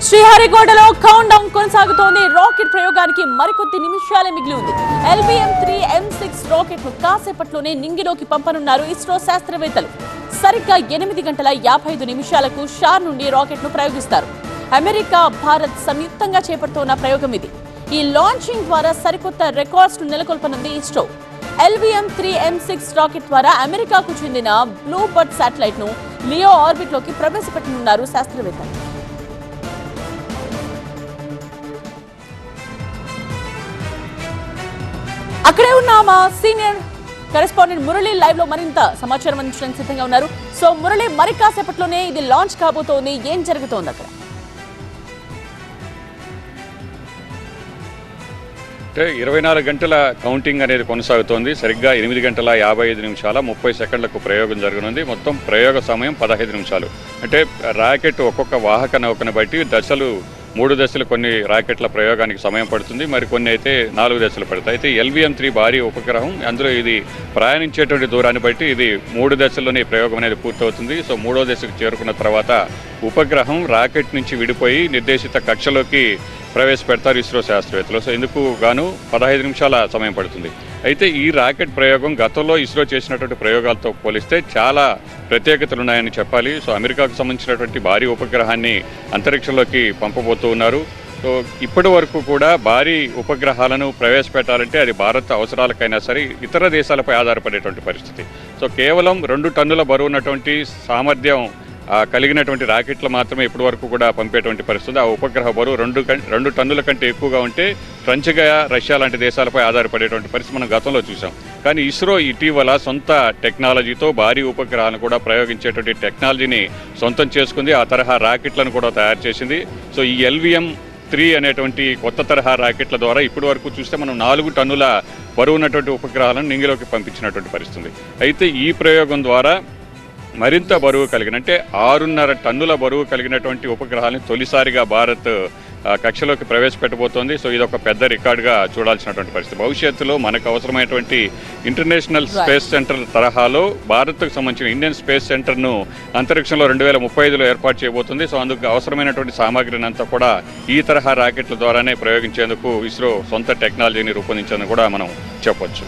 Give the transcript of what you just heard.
శ్రీహరికోటలో count down కొనసాగుతోంది. Rocket ప్రయోగానికి మరికొద్ది నిమిషాలే మిగిలి ఉంది. LVM-3 M6 రాకెట్ ను కాసేపట్లోనే నింగిలోకి పంపనున్నారు ఇస్రో శాస్త్రవేత్తలు. సరిగ్గా 8 గంటల 55 నిమిషాలకు షార్ నుండి రాకెట్ ను ప్రయోగిస్తారు. అమెరికా, భారత్ సంయుక్తంగా చేపడుతున్న ప్రయోగం ఇది. ఈ లాంచింగ్ ద్వారా సరికొత్త రికార్డ్స్ ను నెలకొల్పనుంది ఇస్రో. LVM-3 M6 రాకెట్ ద్వారా అమెరికాకు చెందిన బ్లూ బర్డ్ శాటిలైట్ ను లియో ఆర్బిట్ లోకి ప్రవేశపెట్టనున్నారు శాస్త్రవేత్తలు. అక్కడే ఉన్న మా సీనియర్ కరెస్పాండెంట్ మురళి లైవ్ లో మరింత సమాచారం అందించడానికి సిద్ధంగా ఉన్నారు. సో మురళి, మరి కాసేపట్లోనే ఇది లాంచ్ కాబోతోంది, ఏం జరుగుతోంది అక్కడ? అంటే 24 గంటల కౌంటింగ్ అనేది కొనసాగుతోంది. సరిగ్గా 8 గంటల 55 నిమిషాల 30 సెకండ్లకు ప్రయోగం జరగనుంది. మొత్తం ప్రయోగ సమయం 15 నిమిషాలు. అంటే రాకెట్ ఒక్కొక్క వాహక నౌకను బట్టి 3 దశలు కొన్ని రాకెట్ల ప్రయోగానికి సమయం పడుతుంది, మరి కొన్ని అయితే 4 దశలు పడతాయి. అయితే LVM-3 భారీ ఉపగ్రహం, అందులో ఇది ప్రయాణించేటువంటి దూరాన్ని బట్టి ఇది 3 దశల్లోనే ప్రయోగం అనేది పూర్తవుతుంది. సో 3వ దశకు చేరుకున్న తర్వాత ఉపగ్రహం రాకెట్ నుంచి విడిపోయి నిర్దేశిత కక్షలోకి ప్రవేశపెడతారు ఇస్రో శాస్త్రవేత్తలు. సో ఇందుకు గాను 15 నిమిషాల సమయం పడుతుంది. అయితే ఈ రాకెట్ ప్రయోగం గతంలో ఇస్రో చేసినటువంటి ప్రయోగాలతో పోలిస్తే చాలా ప్రత్యేకతలు ఉన్నాయని చెప్పాలి. సో అమెరికాకు సంబంధించినటువంటి భారీ ఉపగ్రహాన్ని అంతరిక్షంలోకి పంపబోతూ ఉన్నారు. సో ఇప్పటి వరకు కూడా భారీ ఉపగ్రహాలను ప్రవేశపెట్టాలంటే అది భారత్ అవసరాలకైనా సరే ఇతర దేశాలపై ఆధారపడేటువంటి పరిస్థితి. సో కేవలం 2 టన్నుల బరువు ఉన్నటువంటి సామర్థ్యం కలిగినటువంటి రాకెట్లు మాత్రమే ఇప్పటి వరకు కూడా పంపేటువంటి పరిస్థితి. ఆ ఉపగ్రహ బరువు 2 టన్నుల కంటే ఎక్కువగా ఉంటే ఫ్రెంచ్గా, రష్యా లాంటి దేశాలపై ఆధారపడేటువంటి పరిస్థితి మనం గతంలో చూసాం. కానీ ఇస్రో ఇటీవల సొంత టెక్నాలజీతో భారీ ఉపగ్రహాలను కూడా ప్రయోగించేటువంటి టెక్నాలజీని సొంతం చేసుకుంది. ఆ తరహా రాకెట్లను కూడా తయారు చేసింది. సో ఈ LVM-3 అనేటువంటి కొత్త తరహా రాకెట్ల ద్వారా ఇప్పటి వరకు చూస్తే మనం 4 టన్నుల బరువు ఉన్నటువంటి ఉపగ్రహాలను నింగిలోకి పంపించినటువంటి పరిస్థితి. అయితే ఈ ప్రయోగం ద్వారా మరింత బరువు కలిగిన, అంటే 6.5 టన్నుల బరువు కలిగినటువంటి ఉపగ్రహాలను తొలిసారిగా భారత్ కక్షలోకి ప్రవేశపెట్టబోతోంది. సో ఇది ఒక పెద్ద రికార్డుగా చూడాల్సినటువంటి పరిస్థితి. భవిష్యత్తులో మనకు అవసరమైనటువంటి ఇంటర్నేషనల్ స్పేస్ సెంటర్ తరహాలో భారత్కు సంబంధించిన ఇండియన్ స్పేస్ సెంటర్ను అంతరిక్షంలో 2035లో ఏర్పాటు చేయబోతుంది. సో అందుకు అవసరమైనటువంటి సామాగ్రిని అంతా కూడా ఈ తరహా రాకెట్ల ద్వారానే ప్రయోగించేందుకు ఇస్రో సొంత టెక్నాలజీని రూపొందించేందుకు కూడా మనం చెప్పొచ్చు.